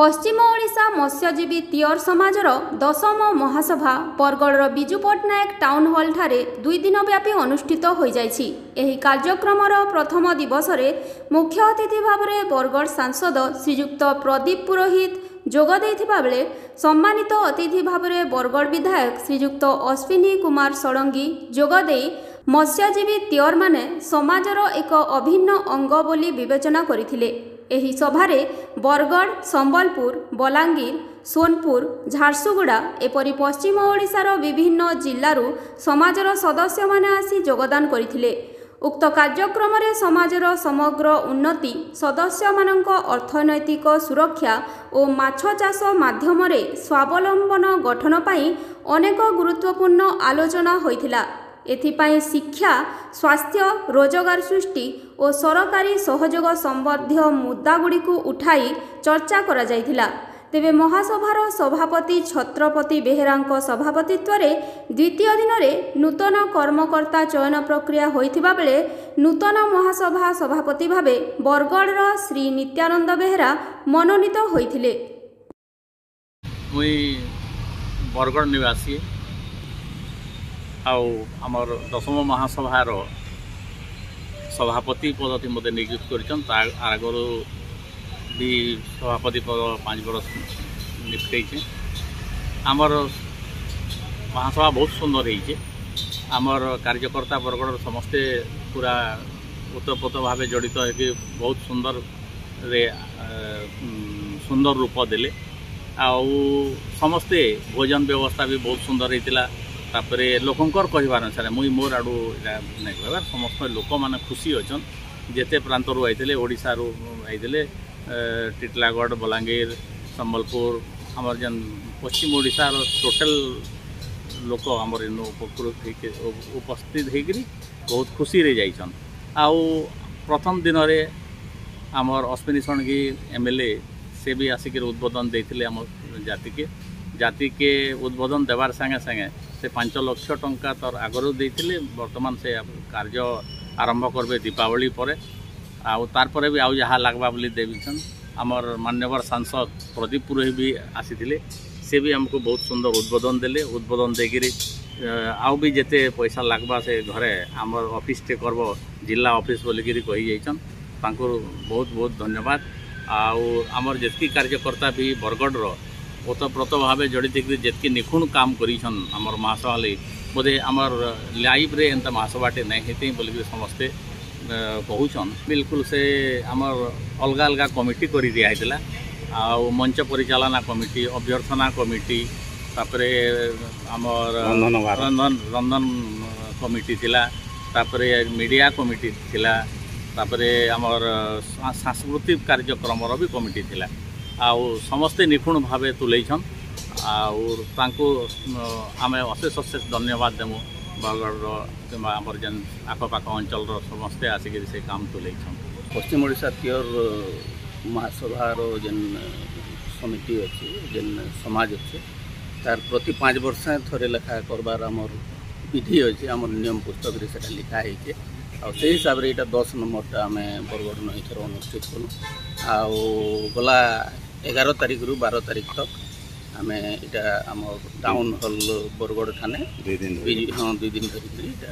पश्चिम ओडिशा मत्स्यजीवी तियर समाजर 10म महासभा Bargarh Biju Patnaik town hall ठारे 2 दिन व्यापी अनुष्ठित हो जाइछि। एही कार्यक्रमर प्रथम दिवस मुख्य अतिथि भाव में बरगढ़ सांसद श्रीयुक्त प्रदीप पुरोहित जोग देइथिबा बेले सम्मानित अतिथि भाव में बरगढ़ विधायक श्रीयुक्त अश्विनी कुमार षडंगी जोग देइ मत्स्यजीवी तियर माने समाजर एक अभिन्न अंग बोली विवेचना करथिले। एही सभारे बरगढ़, संबलपुर, बलांगीर, सोनपुर, झारसुगुड़ा एपरी पश्चिम ओडिशार विभिन्न जिल्लारू समाजर सदस्य माने आसी योगदान करथिले। उक्त कार्यक्रम रे समाजर समग्र उन्नति, सदस्य मानक अर्थनैतिक सुरक्षा और माछ चाष माध्यम रे स्वावलंबन गठन पई अनेक गुरुत्वपूर्ण आलोचना होइथिला। एथिपाई शिक्षा, स्वास्थ्य, रोजगार सृष्टि और सरकारी सहयोग संबंधी मुद्दागुड़ी को उठाई चर्चा करा जाइथिला। तेबे महासभार सभापति छत्रपति बेहेरांक सभापतित्व द्वितीय दिन में नूतन कर्मकर्ता चयन प्रक्रिया होइथिबा बेले नूतन महासभा सभापति भावे बरगढ़ श्री नित्यानंद बेहेरा मनोनीत होइथिले। मुई बरगढ़ निवासी आमर 10म महासभार सभापति पद मत नियुक्त कर आगर भी सभापति पद 5 वर्ष निपटे। आमर महासभा बहुत सुंदर है। आमर कार्यकर्ता बरगढ़ समस्ते पूरा ओतप्रोत भाव जड़ित है। बहुत सुंदर रूप देले। समस्ते भोजन व्यवस्था भी बहुत सुंदर होता। तापरे लोकंकर कहबार अनुसार मुई मोर आड़ू नहीं कहबार समस्त लोक मैंने खुशी अच्छा जेते प्रांतरू आईते ओडिशा आईते टिटलागढ़, बलांगीर, संबलपुर आमर जेन पश्चिम ओडिशार टोटल लोक आमर इन उपस्थित होकर बहुत खुशी रे जाइछन। आउ प्रथम दिन रे आमर अश्विनी षडंगी एमएलए से भी आसिक उद्बोधन देते आम जाति के उद्बोधन देवार संगे संगे से 5 लाख टंका तर आगरू देते। बर्तमान से कार्य आरंभ करबे दीपावली पर तार भी आउ जहाँ लगवा बोली देवीन। आमर मान्यवर सांसद प्रदीप पुरोहित भी आसी से भी हमको बहुत सुंदर उद्बोधन देले। उद्बोधन देकर आउ भी जेते पैसा लगवा से घरे आमर ऑफिस टे करब जिला ऑफिस बोलिकी कही जाइछन। तांको बहुत बहुत धन्यवाद। आमर जेतकी कार्यकर्ता भी बरगढ़ ओतप्रोत भाव जड़ित जितकी निखुण काम करीछन आमर महासभा लई बोधे आमर लाइव रे एंता महासभाटे नहीं हेते बोलिक समस्ते कहूछन। बिल्कुल से आमर अलग अलग कमिटी करी दिया हैतला। मंच परिचालना कमिटी, अभ्यर्थना कमिटी, तापरे आमर रंधन कमिटी थिला, तापरे मीडिया कमिटी थिला, तापरे आमर सांस्कृतिक कार्यक्रम भी कमिटी थिला। समस्ते निपुण भाव तुलैछन। आम अशेष अशेष धन्यवाद देमु। बरगढ़ आमर जेन आखपाख अंचल समस्ते आसिक से काम तुलैछन। पश्चिम ओडिशा तियर महासभार जेन समिति अच्छे जेन समाज अच्छे तार प्रति 5 वर्ष थरे लेखा करबार आमर विधि अच्छे। आमर नियम पुस्तक रे सेटा लिखा है से हिसाब रे एटा 10 नंबर आम बरगढ़ नईथर अनुष्ठित कलु। गला 11 तारिख रु 12 तारिख तक आम इटा आम टाउन हॉल बरगढ़ ठाने 2 दिन धरिक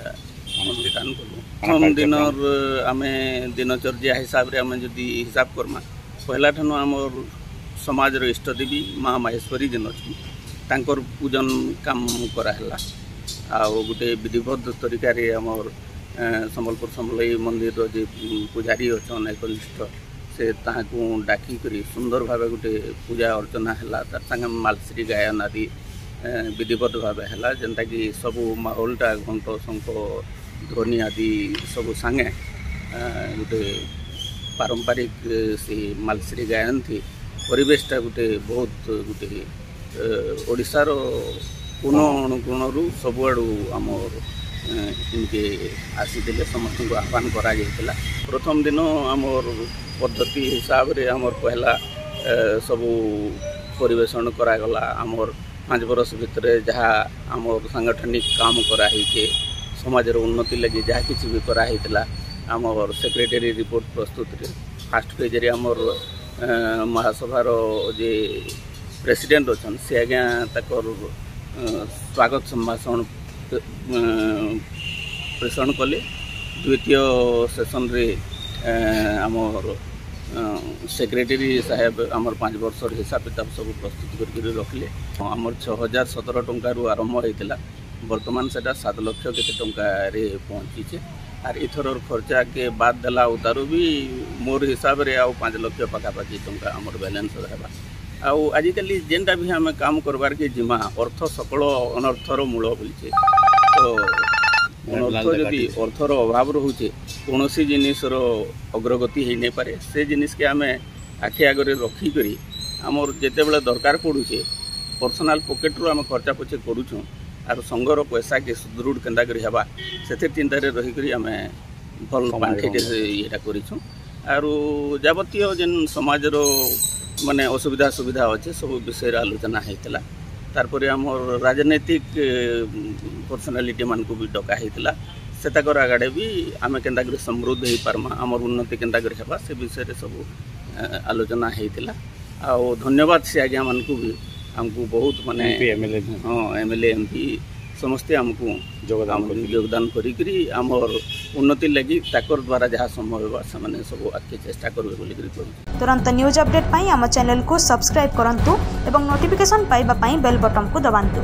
अनुष्ठान कलु। प्रथम दिन आम दिनचर्या हिसाब रे आम जदि हिसाब करमा पहला ठानु आमर समाजर इष्टदेवी माँ माहेश्वरी जेन अच्छी तांकर पूजन काम कराला। गोटे विधिबद्ध तरीका रे आमर संबलपुर समलई मंदिर जे पुजारी अच्छा एकनिष्ठ से ताकू डाकी करी सुंदर भाव गोटे पूजा अर्चना है। तार संगे मालश्री गायन आदि विधिबद्ध भाव है जेनता कि सबू माहौलटा घंट शंख ध्वनि आदि सबू संगे गोटे पारंपरिक से मालश्री गायन थी परिवेशटा गोटे बहुत गोटे ओडिशार कोण अनुकोणरू सबुआड़ू आमर इनके आसी समस्त को आह्वान करा जाइतिला। प्रथम दिन आमर पद्धति हिसाब रे आमर पहला सबू परिवेशन करागला। आमर 5 वर्ष भितर जहाँ आमर सांगठनिक काम कराई समाजर उन्नति लगी जहाँ किसी भी कराई आमर सेक्रेटरी रिपोर्ट प्रस्तुत रे फास्ट पेज रे आमर महासभार जे प्रेसिडेंट अच्छा सी आज्ञा तक स्वागत संभाषण प्रेषण कले। द्वितीय सेसन रे आमर सेक्रेटरी साहेब आमर 5 वर्ष हिसाब किताब सब प्रस्तुत करके रखिले। आमर 6017 टंका आरंभ होता बर्तमान से 7 लाख केते टंका रे पहुँची आर इथर खर्चा के बाद देला उतारू भी मोर हिसाब रे आउ 5 लाख पाखापाखि टंका आमर बैलेंस रहबा। आउ आजिकल जेनटा भी आम काम करबार के जिमा अर्थ सकल अनर्थर मूल बोलचे। तो अनर्थ जदि अर्थर अभाव रोचे कौन सी जिनिसर अग्रगति हो नहीं पारे से जिनिस के आम आखि आगे रखिक आमर जिते बड़े दरकार पड़ुचे पर्सनाल पॉकेट रू आम खर्चा पछे करूँ आर संघर पैसा के सुदृढ़ केन्दा करी हवा से चिंतार रहीक आम भल पांठे ये करूँ। आर जावतीय जेन समाजर माने असुविधा सुविधा अच्छे सब विषय आलोचना होता। तारपर आमर राजनैतिक पर्सनालीटी मान को भी डका होता से आगे भी आम केन्दा कर समृद्ध हो पार्मा आमर उन्नति केन्दा कर हेबा से विषय सब आलोचना होता। आ धन्यवाद से आज्ञा मान को भी आमको बहुत माने हाँ एमएलए एमपी समस्ते आमको योगदान करी आमर उन्नति लगी ताकर द्वारा जहाँ संभव होगा से सब आगे चेष्टा करेंगे बोली तुरंत न्यूज अपडेट पाई आम चैनल को सब्सक्राइब करंतु एवं नोटिफिकेशन पाइबा पाई बेल बटन को दबांतु।